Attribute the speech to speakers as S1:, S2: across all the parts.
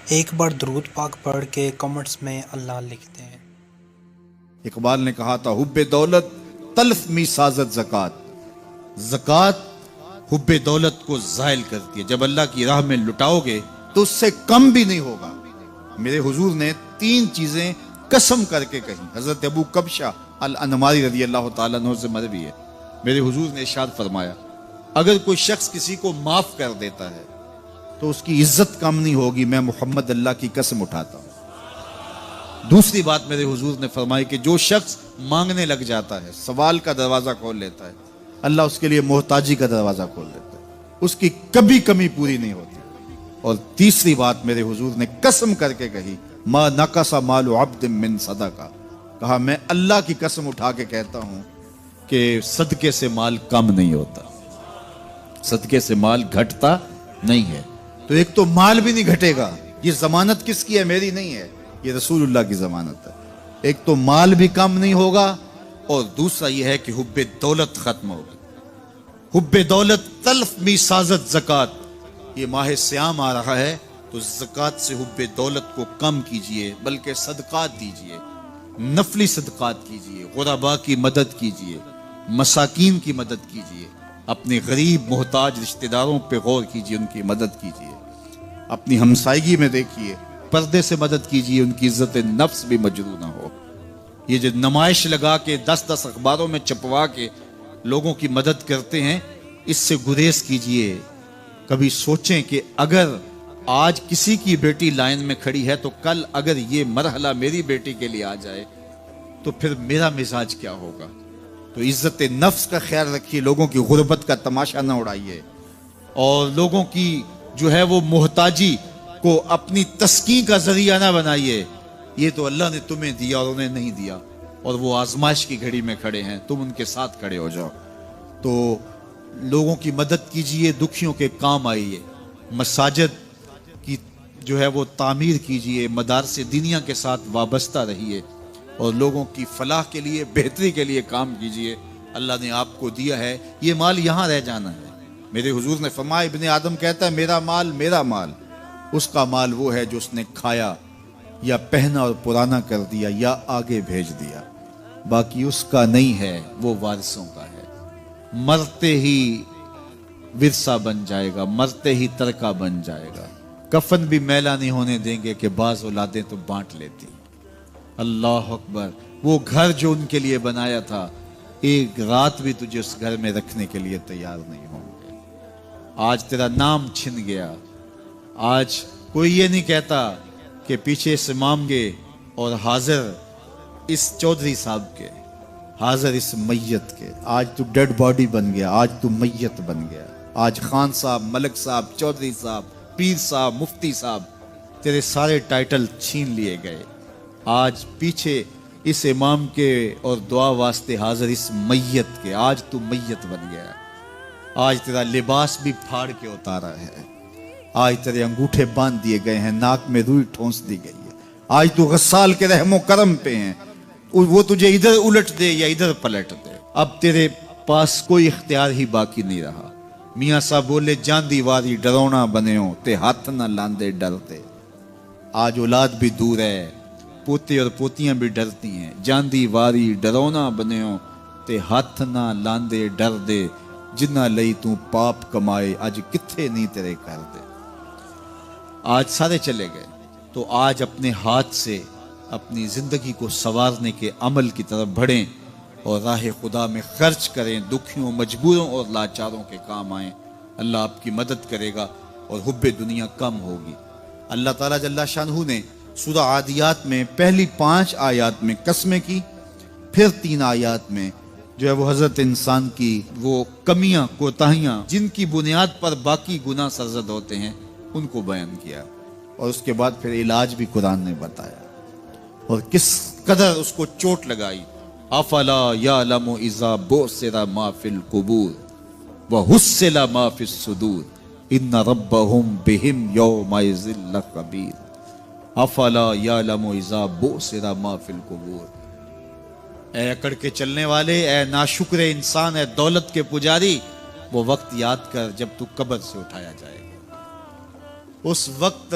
S1: ایک بار درود پاک پڑھ کے کمنٹس میں اللہ لکھتے ہیں۔
S2: اقبال نے کہا تھا حب دولت تلف می سازت زکات، زکات حب دولت کو زائل کرتی ہے۔ جب اللہ کی راہ میں لٹاؤ گے تو اس سے کم بھی نہیں ہوگا۔ میرے حضور نے 3 چیزیں قسم کر کے کہیں۔ حضرت ابو کبشہ الانماری رضی اللہ تعالیٰ عنہ سے مروی ہے، میرے حضور نے ارشاد فرمایا اگر کوئی شخص کسی کو معاف کر دیتا ہے تو اس کی عزت کم نہیں ہوگی، میں محمد اللہ کی قسم اٹھاتا ہوں۔ دوسری بات میرے حضور نے فرمائی کہ جو شخص مانگنے لگ جاتا ہے، سوال کا دروازہ کھول لیتا ہے، اللہ اس کے لیے محتاجی کا دروازہ کھول دیتا ہے، اس کی کبھی کمی پوری نہیں ہوتی۔ اور تیسری بات میرے حضور نے قسم کر کے کہی ما نقص مال عبد من صدقہ، کہا میں اللہ کی قسم اٹھا کے کہتا ہوں کہ صدقے سے مال کم نہیں ہوتا، صدقے سے مال گھٹتا نہیں ہے۔ تو ایک تو مال بھی نہیں گھٹے گا، یہ ضمانت کس کی ہے؟ میری نہیں ہے، یہ رسول اللہ کی ضمانت ہے۔ ایک تو مال بھی کم نہیں ہوگا، اور دوسرا یہ ہے کہ حب دولت ختم ہوگی۔ حب دولت تلف می سازت زکات، یہ ماہ سیام آ رہا ہے تو زکات سے حب دولت کو کم کیجئے، بلکہ صدقات دیجئے، نفلی صدقات کیجئے، غرباء کی مدد کیجئے، مساکین کی مدد کیجئے، اپنے غریب محتاج رشتہ داروں پہ غور کیجئے، ان کی مدد کیجئے، اپنی ہمسائیگی میں دیکھیے، پردے سے مدد کیجئے، ان کی عزت نفس بھی مجروح نہ ہو۔ یہ جو نمائش لگا کے 10 اخباروں میں چھپوا کے لوگوں کی مدد کرتے ہیں، اس سے گریز کیجئے۔ کبھی سوچیں کہ اگر آج کسی کی بیٹی لائن میں کھڑی ہے تو کل اگر یہ مرحلہ میری بیٹی کے لیے آ جائے تو پھر میرا مزاج کیا ہوگا؟ تو عزت نفس کا خیال رکھیے، لوگوں کی غربت کا تماشا نہ اڑائیے، اور لوگوں کی جو ہے وہ محتاجی کو اپنی تسکین کا ذریعہ نہ بنائیے۔ یہ تو اللہ نے تمہیں دیا اور انہیں نہیں دیا، اور وہ آزمائش کی گھڑی میں کھڑے ہیں، تم ان کے ساتھ کھڑے ہو جاؤ۔ تو لوگوں کی مدد کیجئے، دکھیوں کے کام آئیے، مساجد کی جو ہے وہ تعمیر کیجئے، مدارس دینیا کے ساتھ وابستہ رہیے، اور لوگوں کی فلاح کے لیے، بہتری کے لیے کام کیجئے۔ اللہ نے آپ کو دیا ہے، یہ مال یہاں رہ جانا ہے۔ میرے حضور نے فرمایا ابن آدم کہتا ہے میرا مال میرا مال، اس کا مال وہ ہے جو اس نے کھایا یا پہنا اور پرانا کر دیا یا آگے بھیج دیا، باقی اس کا نہیں ہے، وہ وارثوں کا ہے۔ مرتے ہی ورثہ بن جائے گا، مرتے ہی ترکہ بن جائے گا۔ کفن بھی میلا نہیں ہونے دیں گے کہ بعض اولادیں تو بانٹ لیتی۔ اللہ اکبر، وہ گھر جو ان کے لیے بنایا تھا، ایک رات بھی تجھے اس گھر میں رکھنے کے لیے تیار نہیں ہوں گے۔ آج تیرا نام چھن گیا، آج کوئی یہ نہیں کہتا کہ پیچھے اس امام کے اور حاضر اس چودھری صاحب کے، حاضر اس میت کے۔ آج تو ڈیڈ باڈی بن گیا، آج تو میت بن گیا۔ آج خان صاحب، ملک صاحب، چودھری صاحب، پیر صاحب، مفتی صاحب، تیرے سارے ٹائٹل چھین لیے گئے۔ آج پیچھے اس امام کے اور دعا واسطے حاضر اس میت کے، آج تو میت بن گیا۔ آج تیرا لباس بھی پھاڑ کے اتارا ہے، آج تیرے انگوٹھے باندھ دیے گئے ہیں، ناک میں روئی ٹھونس دی گئی ہے۔ آج تو غسال کے رحم و کرم پہ ہیں، وہ تجھے ادھر الٹ دے یا ادھر پلٹ دے، اب تیرے پاس کوئی اختیار ہی باقی نہیں رہا۔ میاں صاحب بولے جان دیواری ڈرونا بنے ہو تے ہاتھ نہ لاندے ڈرتے۔ آج اولاد بھی دور ہے، پوتے اور پوتیاں بھی ڈرتی ہیں۔ جان دیواری ڈرونا بنے ہو تے ہاتھ نہ لاندے ڈر دے، جنہ لئی تو پاپ کمائے اج کتھے نہیں تیرے کر دے۔ آج سارے چلے گئے، تو آج اپنے ہاتھ سے اپنی زندگی کو سنوارنے کے عمل کی طرف بڑھیں اور راہ خدا میں خرچ کریں، دکھیوں، مجبوروں اور لاچاروں کے کام آئیں۔ اللہ آپ کی مدد کرے گا اور حب دنیا کم ہوگی۔ اللہ تعالیٰ جل شانہ نے سورہ عادیات میں پہلی 5 آیات میں قسمیں کی، پھر 3 آیات میں جو ہے وہ حضرت انسان کی وہ کمیاں، کوتاہیاں جن کی بنیاد پر باقی گناہ سرزد ہوتے ہیں ان کو بیان کیا، اور اس کے بعد پھر علاج بھی قرآن نے بتایا، اور کس قدر اس کو چوٹ لگائی۔ افلا یعلم اذا بعثر ما فی القبور وحصل ما فی الصدور ان ربهم بهم یومئذ لخبیر۔ افلا یعلم اذا بعثر ما فی القبور، اے اکڑ کے چلنے والے، اے ناشکر انسان، اے دولت کے پجاری، وہ وقت یاد کر جب تو قبر سے اٹھایا جائے گا۔ اس وقت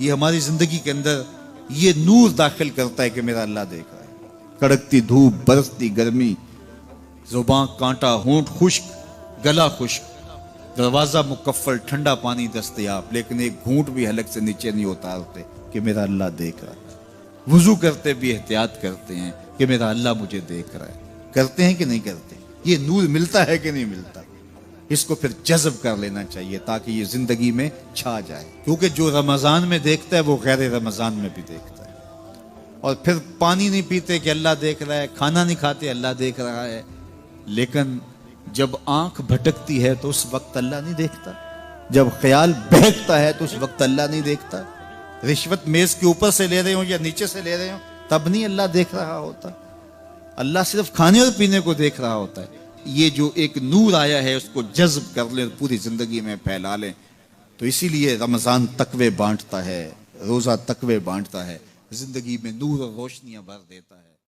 S2: یہ ہماری زندگی کے اندر یہ نور داخل کرتا ہے کہ میرا اللہ دیکھ رہا ہے. کڑکتی دھوپ، برستی گرمی، زباں کانٹا، ہونٹ خشک، گلا خشک، دروازہ مکفل، ٹھنڈا پانی دستیاب، لیکن ایک گھونٹ بھی حلق سے نیچے نہیں اتارتے کہ میرا اللہ دیکھ رہا ہے. وضو کرتے بھی احتیاط کرتے ہیں کہ میرا اللہ مجھے دیکھ رہا ہے. کرتے ہیں کہ نہیں کرتے؟ یہ نور ملتا ہے کہ نہیں ملتا؟ اس کو پھر جذب کر لینا چاہیے تاکہ یہ زندگی میں چھا جائے. کیونکہ جو رمضان میں دیکھتا ہے وہ غیر رمضان میں بھی دیکھتا ہے. اور پھر پانی نہیں پیتے کہ اللہ دیکھ رہا ہے، کھانا نہیں کھاتے اللہ دیکھ رہا ہے، لیکن جب آنکھ بھٹکتی ہے تو اس وقت اللہ نہیں دیکھتا. جب خیال بہکتا ہے تو اس وقت اللہ نہیں دیکھتا. رشوت میز کے اوپر سے لے رہے ہوں یا نیچے سے لے رہے ہوں تب نہیں اللہ دیکھ رہا ہوتا. اللہ صرف کھانے اور پینے کو دیکھ رہا ہوتا ہے. یہ جو ایک نور آیا ہے اس کو جذب کر لیں، پوری زندگی میں پھیلا لیں. تو اسی لیے رمضان تقوی بانٹتا ہے، روزہ تقوی بانٹتا ہے، زندگی میں نور اور روشنیاں بھر دیتا ہے.